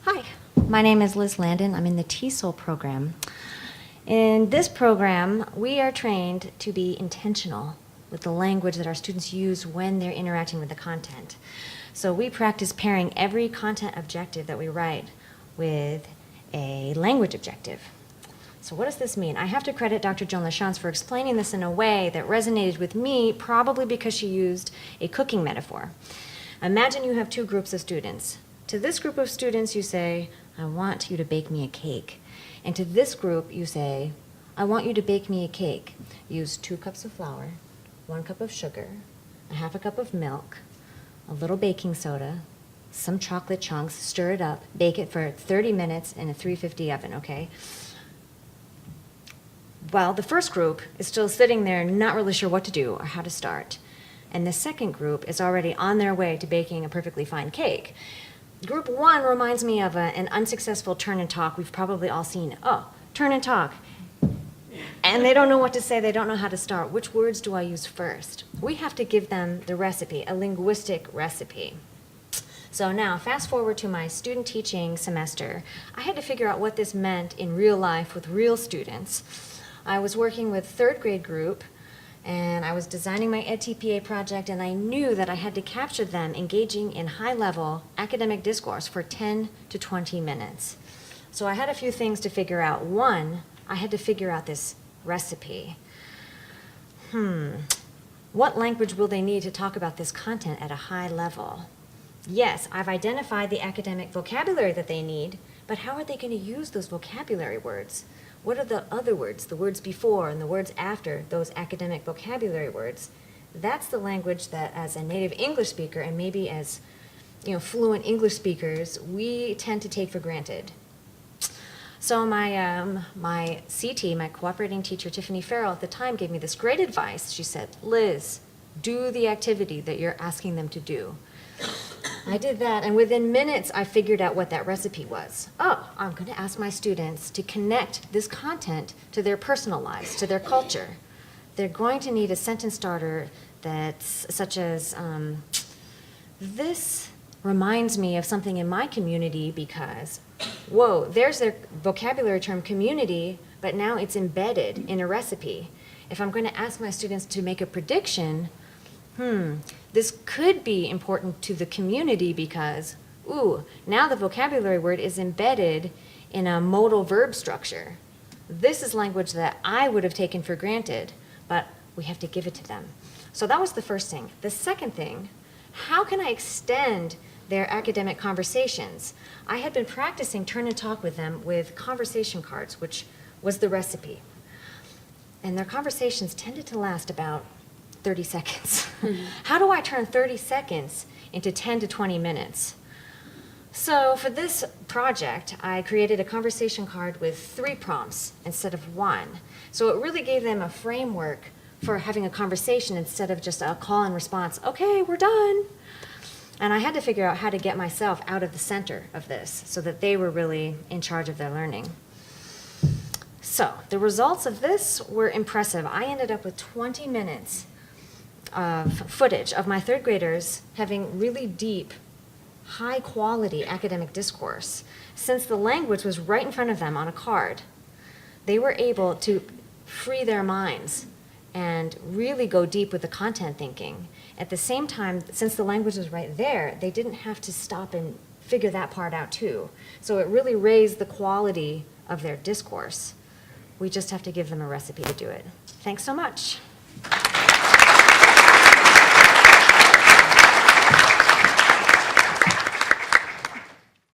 Hi, my name is Liz Landon. I'm in the TESOL program. In this program, we are trained to be intentional with the language that our students use when they're interacting with the content. So we practice pairing every content objective that we write with a language objective. So what does this mean? I have to credit Dr. Joan LaChance for explaining this in a way that resonated with me, probably because she used a cooking metaphor. Imagine you have two groups of students. To this group of students, you say, I want you to bake me a cake. And to this group, you say, I want you to bake me a cake. Use 2 cups of flour, 1 cup of sugar, a half a cup of milk, a little baking soda, some chocolate chunks, stir it up, bake it for 30 minutes in a 350 oven, okay? Well, the first group is still sitting there not really sure what to do or how to start. And the second group is already on their way to baking a perfectly fine cake. Group 1 reminds me of an unsuccessful turn and talk we've probably all seen. Oh, turn and talk. And they don't know what to say, they don't know how to start. Which words do I use first? We have to give them the recipe, a linguistic recipe. So now, fast forward to my student teaching semester. I had to figure out what this meant in real life with real students. I was working with 3rd grade group, and I was designing my EdTPA project, and I knew that I had to capture them engaging in high-level academic discourse for 10 to 20 minutes. So I had a few things to figure out. One, I had to figure out this recipe. What language will they need to talk about this content at a high level? Yes, I've identified the academic vocabulary that they need, but how are they going to use those vocabulary words? What are the other words, the words before and the words after those academic vocabulary words? That's the language that, as a native English speaker and maybe as fluent English speakers, we tend to take for granted. So my CT, my cooperating teacher, Tiffany Farrell, at the time gave me this great advice. She said, Liz, do the activity that you're asking them to do. I did that, and within minutes, I figured out what that recipe was. Oh, I'm going to ask my students to connect this content to their personal lives, to their culture. They're going to need a sentence starter that's such as, this reminds me of something in my community because, whoa, there's their vocabulary term community, but now it's embedded in a recipe. If I'm going to ask my students to make a prediction, this could be important to the community because, now the vocabulary word is embedded in a modal verb structure. This is language that I would have taken for granted, but we have to give it to them. So that was the first thing. The second thing, how can I extend their academic conversations? I had been practicing turn and talk with them with conversation cards, which was the recipe. And their conversations tended to last about 30 seconds. How do I turn 30 seconds into 10 to 20 minutes? So for this project, I created a conversation card with 3 prompts instead of 1. So it really gave them a framework for having a conversation instead of just a call and response, okay, we're done. And I had to figure out how to get myself out of the center of this so that they were really in charge of their learning. So the results of this were impressive. I ended up with 20 minutes of footage of my 3rd graders having really deep, high-quality academic discourse. Since the language was right in front of them on a card, they were able to free their minds and really go deep with the content thinking. At the same time, since the language was right there, they didn't have to stop and figure that part out too. So it really raised the quality of their discourse. We just have to give them a recipe to do it. Thanks so much.